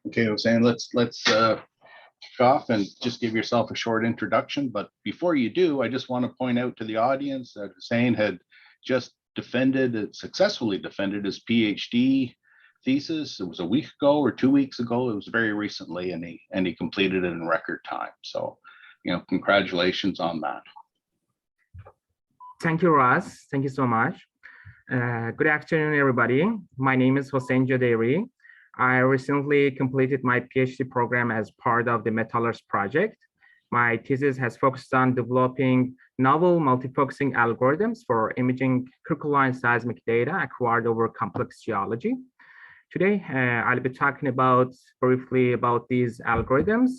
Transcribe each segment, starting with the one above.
Okay, Hossein, let's kick off and just give yourself a short introduction. But before you do, I just want to point out to the audience that Hossein had just successfully defended his PhD thesis. It was a week ago or 2 weeks ago. It was very recently, and he completed it in record time. So, congratulations on that. Thank you, Ross. Thank you so much. Good afternoon, everybody. My name is Hossein Jodeiri. I recently completed my PhD program as part of the Metallers project. My thesis has focused on developing novel multifocusing algorithms for imaging crystalline seismic data acquired over complex geology. Today, I'll be talking briefly about these algorithms,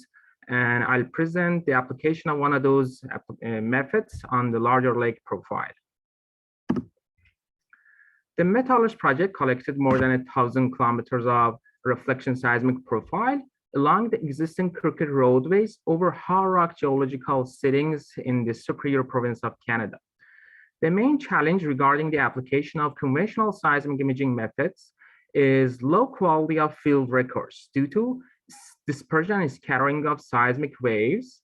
and I'll present the application of one of those methods on the larger lake profile. The Metallers project collected more than 1,000 kilometers of reflection seismic profile along the existing crooked roadways over hard rock geological settings in the Superior province of Canada. The main challenge regarding the application of conventional seismic imaging methods is low quality of field records due to dispersion and scattering of seismic waves,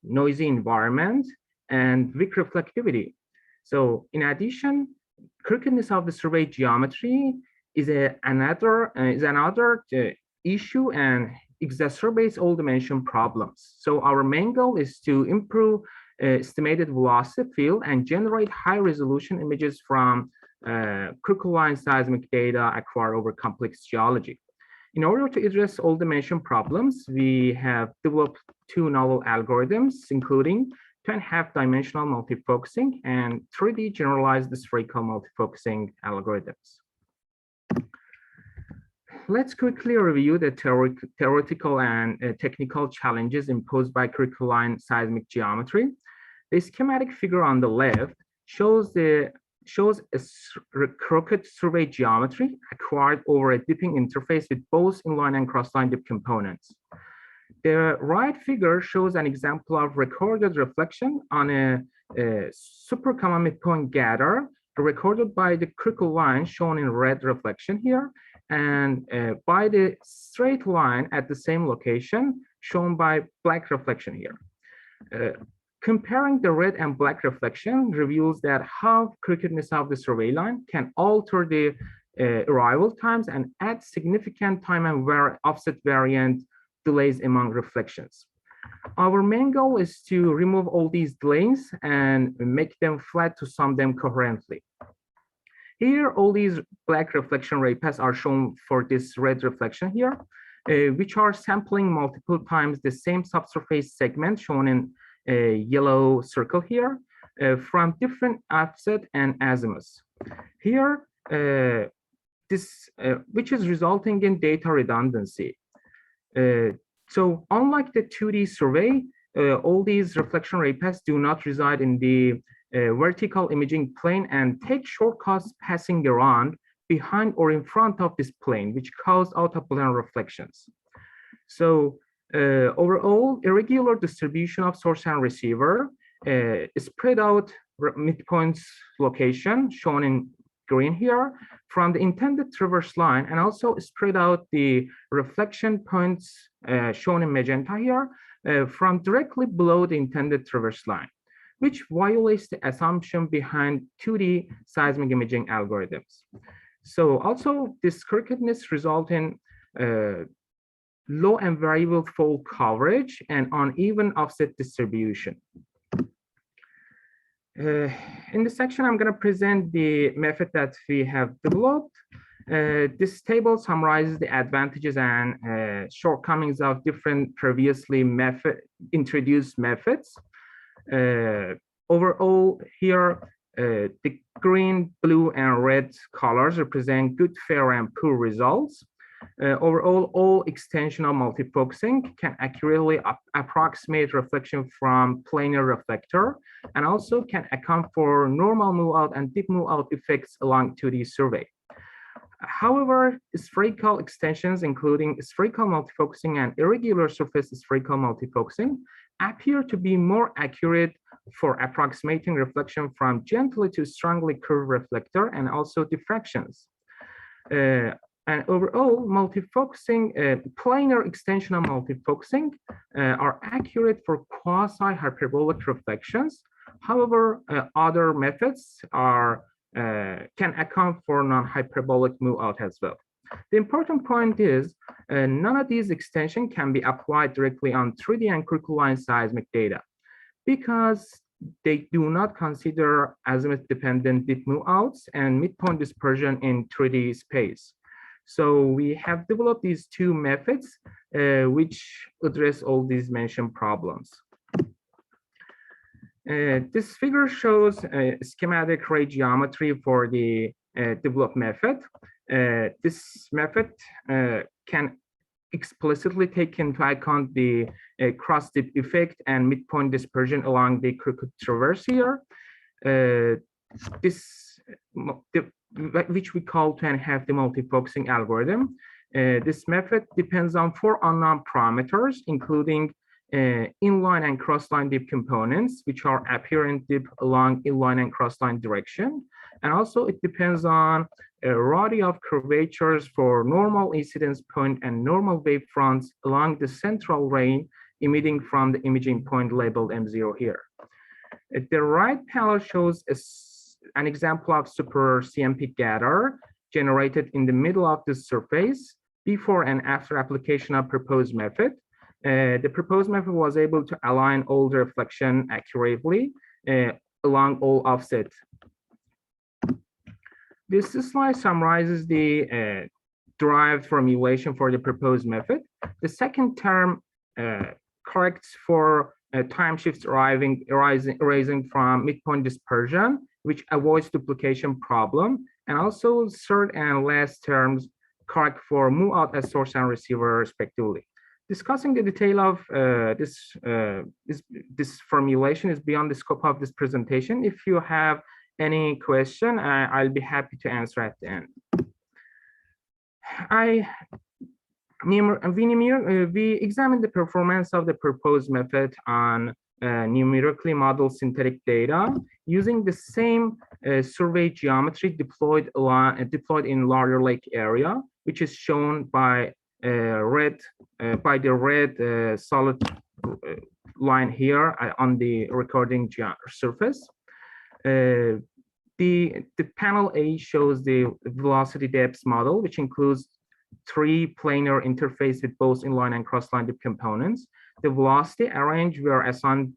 noisy environment, and weak reflectivity. So in addition, crookedness of the survey geometry is another issue and exacerbates all dimension problems. So our main goal is to improve estimated velocity field and generate high resolution images from crystalline seismic data acquired over complex geology. In order to address all dimension problems, we have developed two novel algorithms, including 2.5 dimensional multifocusing and 3D generalized spherical multifocusing algorithms. Let's quickly review the theoretical and technical challenges imposed by crystalline seismic geometry. The schematic figure on the left shows a crooked survey geometry acquired over a dipping interface with both inline and crossline dip components. The right figure shows an example of recorded reflection on a super common midpoint gather recorded by the critical line shown in red reflection here, and by the straight line at the same location shown by black reflection here. Comparing the red and black reflection reveals that how crookedness of the survey line can alter the arrival times and add significant time and offset variant delays among reflections. Our main goal is to remove all these delays and make them flat to sum them coherently. Here, all these black reflection ray paths are shown for this red reflection here, which are sampling multiple times the same subsurface segment shown in a yellow circle here from different offset and azimuths. Here, which is resulting in data redundancy. So unlike the 2D survey, all these reflection ray paths do not reside in the vertical imaging plane and take shortcuts passing around behind or in front of this plane, which cause out of plane reflections. So overall, irregular distribution of source and receiver spread out midpoints location shown in green here from the intended traverse line, and also spread out the reflection points shown in magenta here from directly below the intended traverse line, which violates the assumption behind 2D seismic imaging algorithms. So also this crookedness result in low and variable fold coverage and uneven offset distribution. In this section, I'm going to present the method that we have developed. This table summarizes the advantages and shortcomings of different previously introduced methods. Overall, here, the green, blue, and red colors represent good, fair, and poor results. Overall, all extensional multifocusing can accurately approximate reflection from planar reflector, and also can account for normal move out and deep move out effects along 2D survey. However, spherical extensions, including spherical multifocusing and irregular surface spherical multifocusing, appear to be more accurate for approximating reflection from gently to strongly curved reflector and also diffractions. And overall, multifocusing, planar extension of multifocusing are accurate for quasi-hyperbolic reflections. However, other methods can account for non-hyperbolic move out as well. The important point is none of these extensions can be applied directly on 3D and crystalline seismic data because they do not consider azimuth-dependent deep move outs and midpoint dispersion in 3D space. So we have developed these two methods which address all these mentioned problems. This figure shows a schematic ray geometry for the developed method. This method can explicitly take into account the cross-dip effect and midpoint dispersion along the crooked traverse here. Which we call 2.5D multifocusing algorithm. This method depends on 4 unknown parameters, including inline and crossline dip components, which are apparent dip along inline and crossline direction. And also it depends on a variety of curvatures for normal incidence point and normal wavefronts along the central ray emitting from the imaging point labeled M0 here. The right panel shows an example of super CMP gather generated in the middle of the surface before and after application of proposed method. The proposed method was able to align all the reflection accurately along all offset. This slide summarizes the derived formulation for the proposed method. The second term corrects for time shifts arising from midpoint dispersion, which avoids duplication problem. And also third and last terms correct for move out as source and receiver respectively. Discussing the detail of this formulation is beyond the scope of this presentation. If you have any question, I'll be happy to answer at the end. We examined the performance of the proposed method on numerically modeled synthetic data using the same survey geometry deployed in larger lake area, which is shown by the red solid line here on the recording surface. The panel A shows the velocity depth model, which includes 3 planar interface with both inline and crossline dip components. The velocity arranged were assigned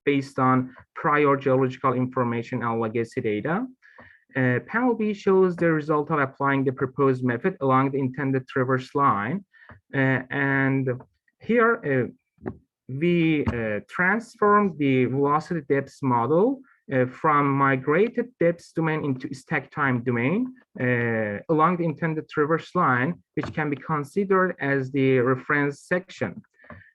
based on prior geological information and legacy data. Panel B shows the result of applying the proposed method along the intended traverse line. And here we transformed the velocity depth model from migrated depth domain into stack time domain along the intended traverse line, which can be considered as the reference section.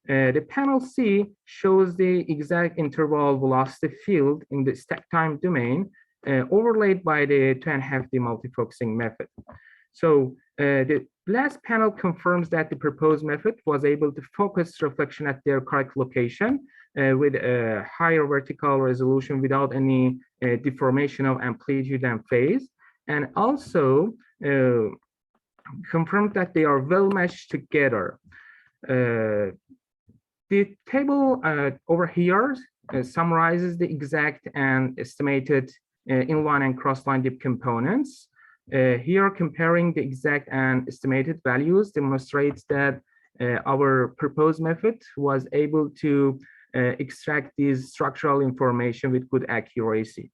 The panel C shows the exact interval velocity field in the stack time domain overlaid by the 2.5D multifocusing method. So the last panel confirms that the proposed method was able to focus reflection at their correct location with a higher vertical resolution without any deformation of amplitude and phase, and also confirmed that they are well matched together. The table over here summarizes the exact and estimated inline and crossline dip components. Here, comparing the exact and estimated values demonstrates that our proposed method was able to extract these structural information with good accuracy.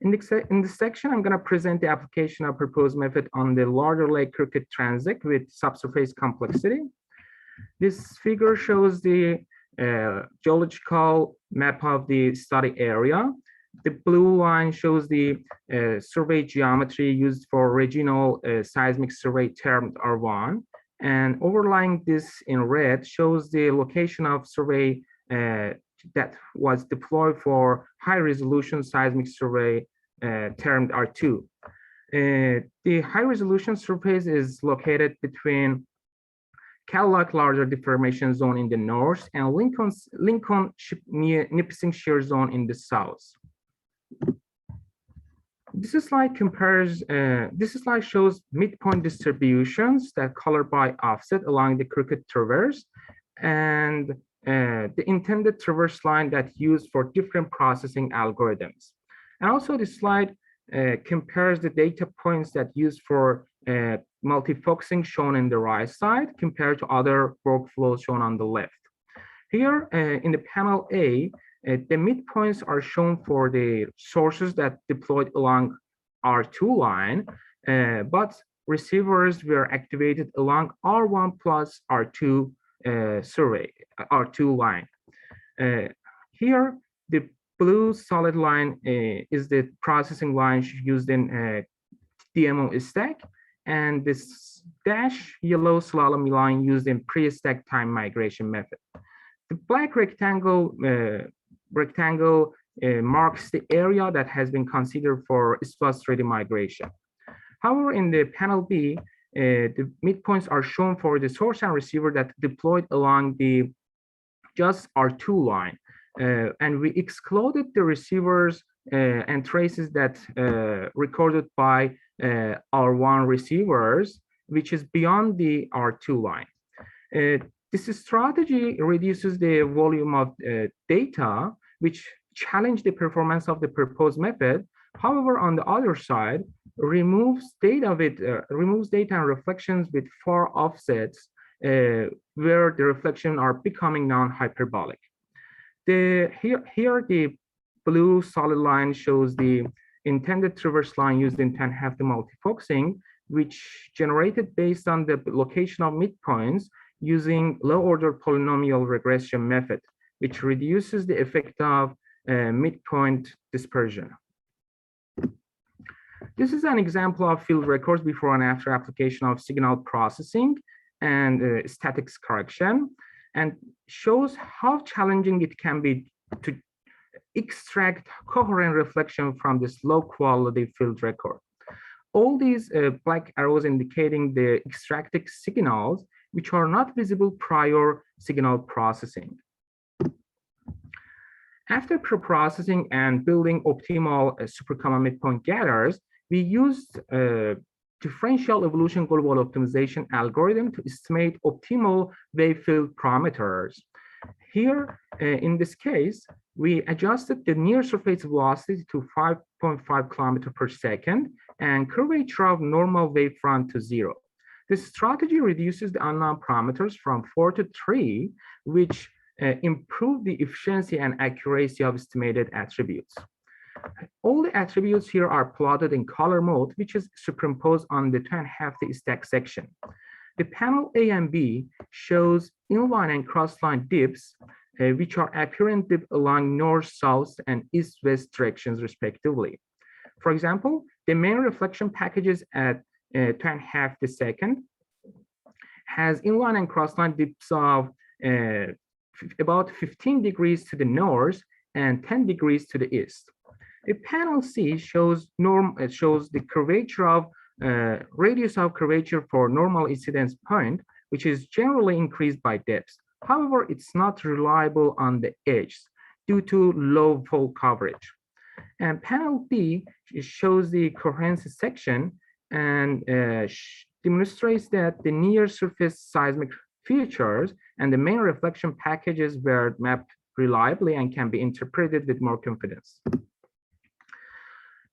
In this section, I'm going to present the application of proposed method on the larger lake crooked transect with subsurface complexity. This figure shows the geological map of the study area. The blue line shows the survey geometry used for regional seismic survey termed R1. And overlying this in red shows the location of survey that was deployed for high resolution seismic survey termed R2. The high resolution surface is located between Cadillac larger deformation zone in the north and Lincoln Nipissing shear zone in the south. This slide shows midpoint distributions that colored by offset along the crooked traverse and the intended traverse line that's used for different processing algorithms. And also this slide compares the data points that used for multifocusing shown in the right side compared to other workflows shown on the left. Here in the panel A, the midpoints are shown for the sources that deployed along R2 line, but receivers were activated along R1 plus R2 R2 line. Here, the blue solid line is the processing line used in DMO stack, and this dash yellow slalom line used in pre-stack time migration method. The black rectangle marks the area that has been considered for S+3D migration. However, in the panel B, the midpoints are shown for the source and receiver that deployed along the just R2 line. And we excluded the receivers and traces that recorded by R1 receivers, which is beyond the R2 line. This strategy reduces the volume of data, which challenge the performance of the proposed method. However, on the other side, removes data and reflections with far offsets where the reflections are becoming non-hyperbolic. Here the blue solid line shows the intended traverse line used in 10-half the multifocusing, which generated based on the location of midpoints using low-order polynomial regression method, which reduces the effect of midpoint dispersion. This is an example of field records before and after application of signal processing and statics correction, and shows how challenging it can be to extract coherent reflection from this low-quality field record. All these black arrows indicating the extracted signals which are not visible prior signal processing. After pre-processing and building optimal supercommon midpoint gathers, we used differential evolution global optimization algorithm to estimate optimal Wavefield parameters. Here, in this case, we adjusted the near surface velocity to 5.5 kilometers per second and curvature of normal wavefront to 0. This strategy reduces the unknown parameters from 4 to 3, which improve the efficiency and accuracy of estimated attributes. All the attributes here are plotted in color mode, which is superimposed on the 2.5 the stack section. The panel A and B shows inline and crossline dips, which are apparent dip along north, south, and east-west directions, respectively. For example, the main reflection packages at 2.5 the second has inline and crossline dips of about 15 degrees to the north and 10 degrees to the east. The panel C shows the curvature of radius of curvature for normal incidence point, which is generally increased by depth. However, it's not reliable on the edges due to low fold coverage. And panel D shows the coherence section and demonstrates that the near surface seismic features and the main reflection packages were mapped reliably and can be interpreted with more confidence.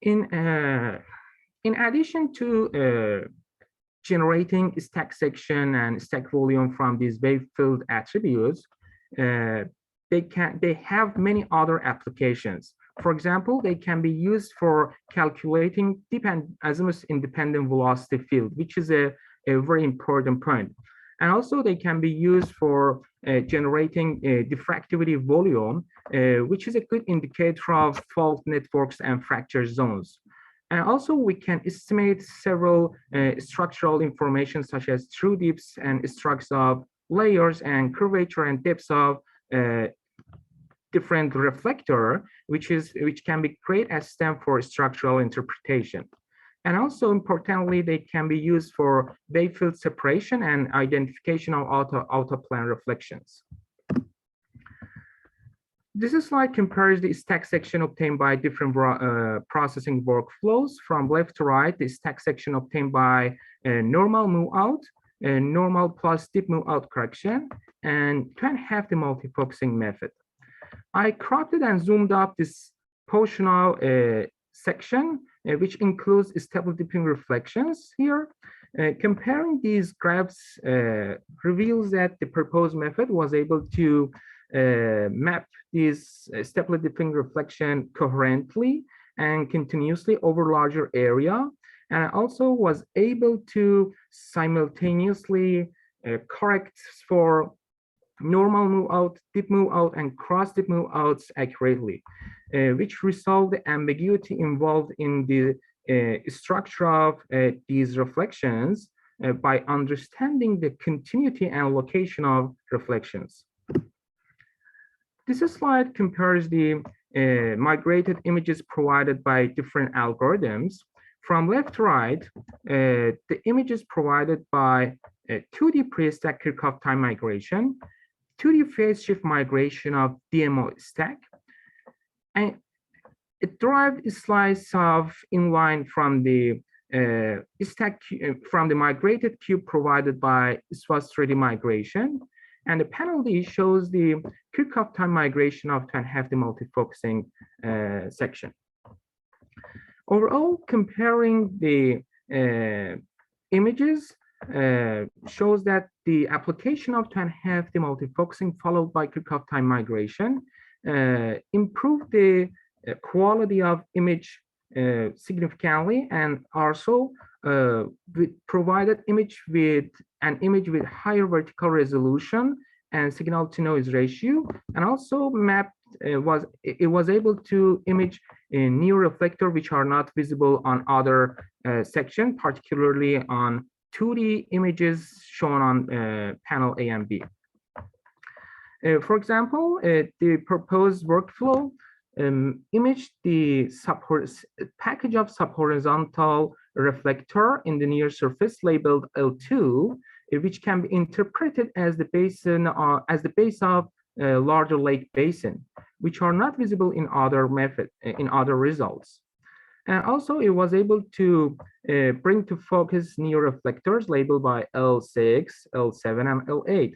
In addition to generating stack section and stack volume from these Wavefield attributes, they have many other applications. For example, they can be used for calculating deep and azimuth independent velocity field, which is a very important point. And also they can be used for generating diffractivity volume, which is a good indicator of fault networks and fracture zones. And also we can estimate several structural information such as true dips and structures of layers and curvature and depths of different reflector, which can be great as stem for structural interpretation. And also importantly, they can be used for Wavefield separation and identification of out-of-plane reflections. This slide compares the stack section obtained by different processing workflows. From left to right, the stack section obtained by normal move out, normal plus deep move out correction, and 2.5D multifocusing method. I cropped it and zoomed up this portional section, which includes stable dipping reflections here. Comparing these graphs reveals that the proposed method was able to map these stable dipping reflection coherently and continuously over larger area, and also was able to simultaneously correct for normal move out, deep move out, and cross deep move outs accurately, which resolve the ambiguity involved in the structure of these reflections by understanding the continuity and location of reflections. This slide compares the migrated images provided by different algorithms. From left to right, the images provided by 2D pre-stack Kirchhoff time migration, 2D phase shift migration of DMO stack, and it derived a slice of inline from the stack from the migrated cube provided by SWAS 3D migration, and the panel D shows the Kirchhoff time migration of 2.5D multifocusing section. Overall, comparing the images shows that the application of 2.5D multifocusing followed by Kirchhoff time migration improved the quality of image significantly, and also provided image with higher vertical resolution and signal to noise ratio, and also mapped was able to image new reflector which are not visible on other section, particularly on 2D images shown on panel A and B. For example, the proposed workflow imaged the package of subhorizontal reflector in the near surface labeled L2, which can be interpreted as the base of a larger lake basin, which are not visible in other results. And also, it was able to bring to focus near reflectors labeled by L6, L7, and L8,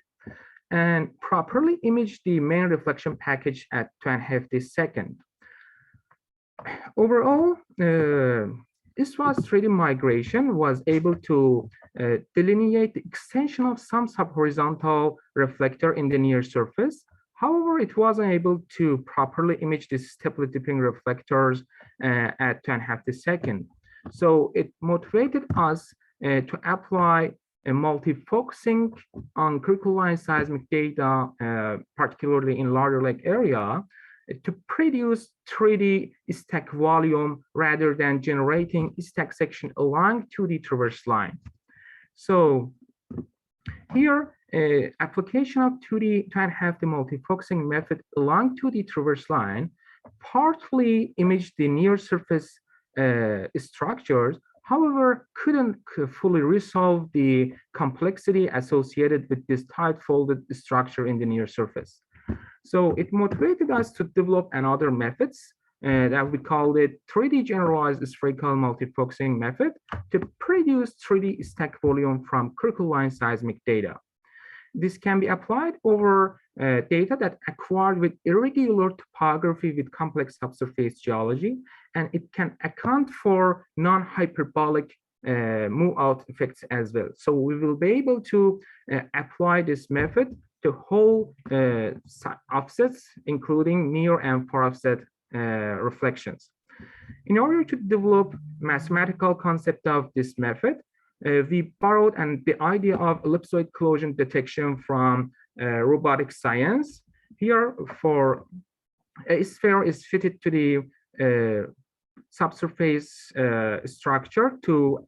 and properly image the main reflection package at 2.5D second. Overall, this was 3D migration was able to delineate the extension of some subhorizontal reflector in the near surface. However, it wasn't able to properly image the stable dipping reflectors at 2.5D second. So it motivated us to apply a multifocusing on crystalline seismic data, particularly in larger lake area, to produce 3D stack volume rather than generating stack section along 2D traverse line. So here, application of 2.5D multifocusing method along 2D traverse line partly imaged the near surface structures, however, couldn't fully resolve the complexity associated with this tight folded structure in the near surface. So it motivated us to develop another methods that we called it 3D generalized spherical multifocusing method to produce 3D stack volume from crystalline seismic data. This can be applied over data that acquired with irregular topography with complex subsurface geology, and it can account for non-hyperbolic move out effects as well. So we will be able to apply this method to whole offsets, including near and far offset reflections. In order to develop mathematical concept of this method, we borrowed the idea of ellipsoid collision detection from robotic science. Here, for a sphere is fitted to the subsurface structure to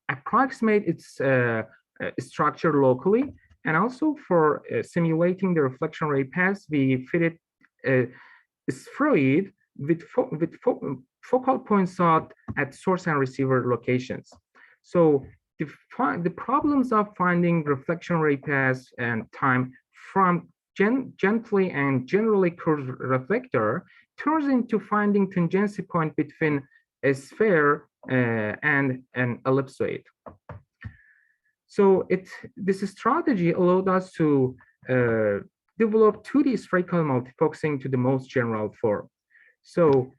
approximate its structure locally, and also for simulating the reflection ray paths, we fitted a spheroid with focal points sought at source and receiver locations. So the problems of finding reflection ray paths and time from gently and generally curved reflector turns into finding tangency point between a sphere and an ellipsoid. So this strategy allowed us to develop 2D spherical multifocusing to the most general form. So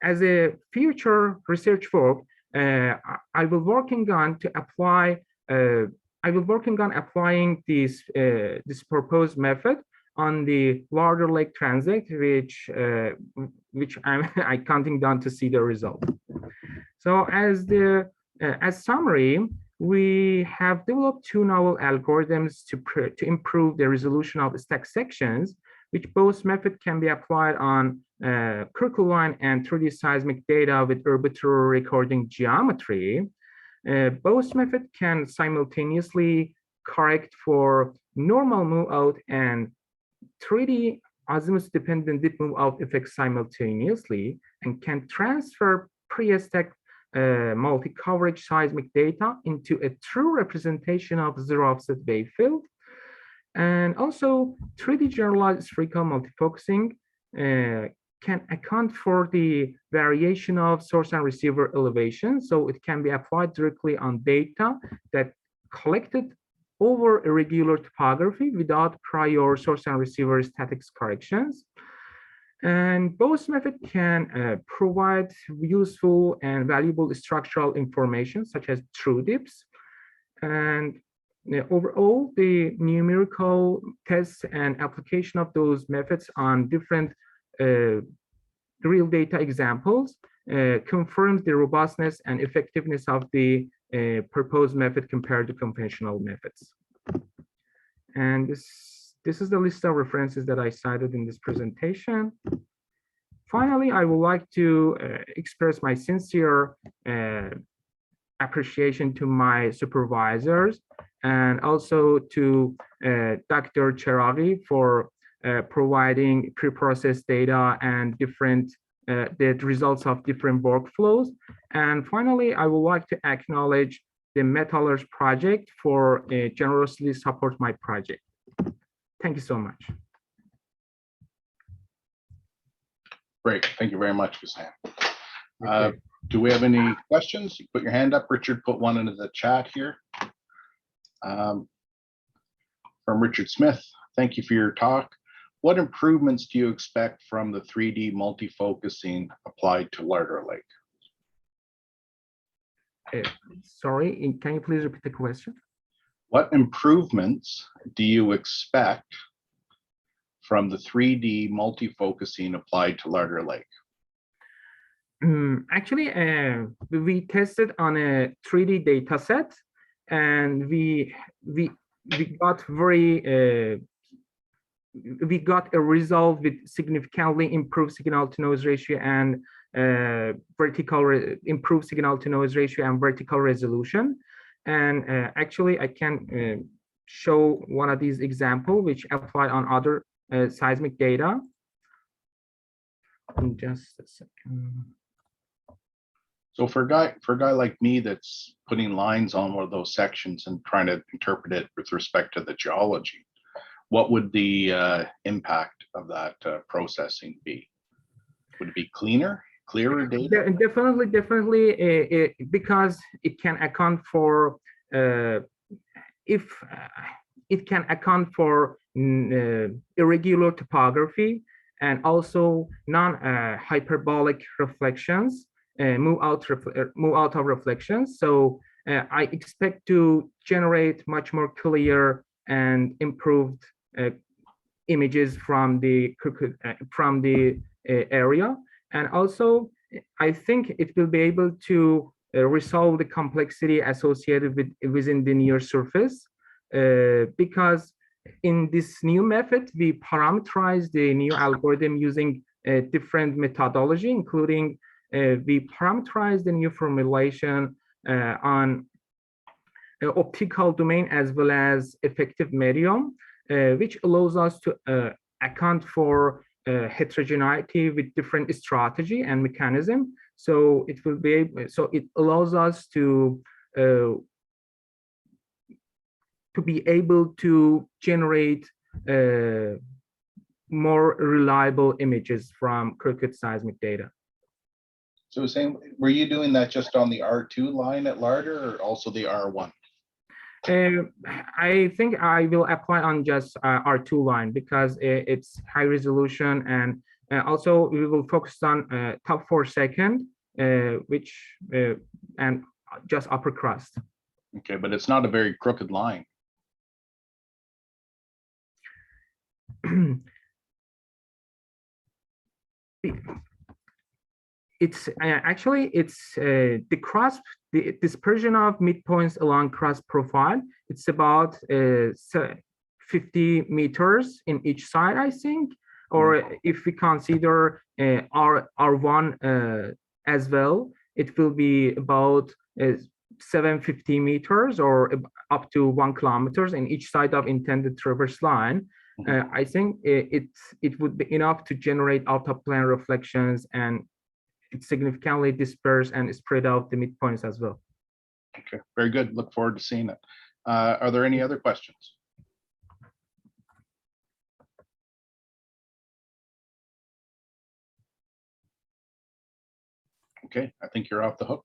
as a future research work, I will working on applying this proposed method on the larger lake transit, which I'm counting down to see the result. So as summary, we have developed two novel algorithms to improve the resolution of stack sections, which both method can be applied on crystalline and 3D seismic data with arbitrary recording geometry. Both methods can simultaneously correct for normal move out and 3D azimuth-dependent dip move out effects simultaneously, and can transfer pre-stack multi-coverage seismic data into a true representation of zero offset Wavefield. And also 3D generalized spherical multifocusing can account for the variation of source and receiver elevation. So it can be applied directly on data that collected over irregular topography without prior source and receiver statics corrections. And both methods can provide useful and valuable structural information, such as true dips. And overall, the numerical tests and application of those methods on different real data examples confirms the robustness and effectiveness of the proposed method compared to conventional methods. And this is the list of references that I cited in this presentation. Finally, I would like to express my sincere appreciation to my supervisors and also to Dr. Cheraghi for providing pre-processed data and the results of different workflows. And finally, I would like to acknowledge the Metallers project for generously support my project. Thank you so much. Great, thank you very much, Hossein. Do we have any questions? You put your hand up. Richard put one into the chat here. From Richard Smith, thank you for your talk. What improvements do you expect from the 3D multifocusing applied to Larder Lake? Sorry, can you please repeat the question? What improvements do you expect from the 3D multifocusing applied to Larder Lake? Actually, we tested on a 3D data set, and we got a result with significantly improved signal to noise ratio and improved signal to noise ratio and vertical resolution. And actually, I can show one of these examples which apply on other seismic data. In just a second. So for a guy like me that's putting lines on one of those sections and trying to interpret it with respect to the geology, what would the impact of that processing be? Would it be clearer data? Definitely, because it can account for irregular topography and also non-hyperbolic reflections, move out of reflections. So I expect to generate much more clear and improved images from the area. And also, I think it will be able to resolve the complexity associated within the near surface, because in this new method, we parameterize the new algorithm using a different methodology, including we parameterize the new formulation on optical domain as well as effective medium, which allows us to account for heterogeneity with different strategy and mechanism. So it will be it allows us to to be able to generate more reliable images from crooked seismic data. So saying, were you doing that just on the R2 line at Larder or also the R1? I think I will apply on just R2 line because it's high resolution, and also we will focus on top 4 second, which and just upper crust. Okay, but it's not a very crooked line. It's actually the crust, the dispersion of midpoints along crust profile. It's about 50 meters in each side, I think. Or if we consider R1 as well, it will be about 750 meters or up to 1 kilometers in each side of intended traverse line. I think it would be enough to generate out-of-plane reflections, and it significantly disperse and spread out the midpoints as well. Okay, very good. Look forward to seeing it. Are there any other questions? Okay, I think you're off the hook.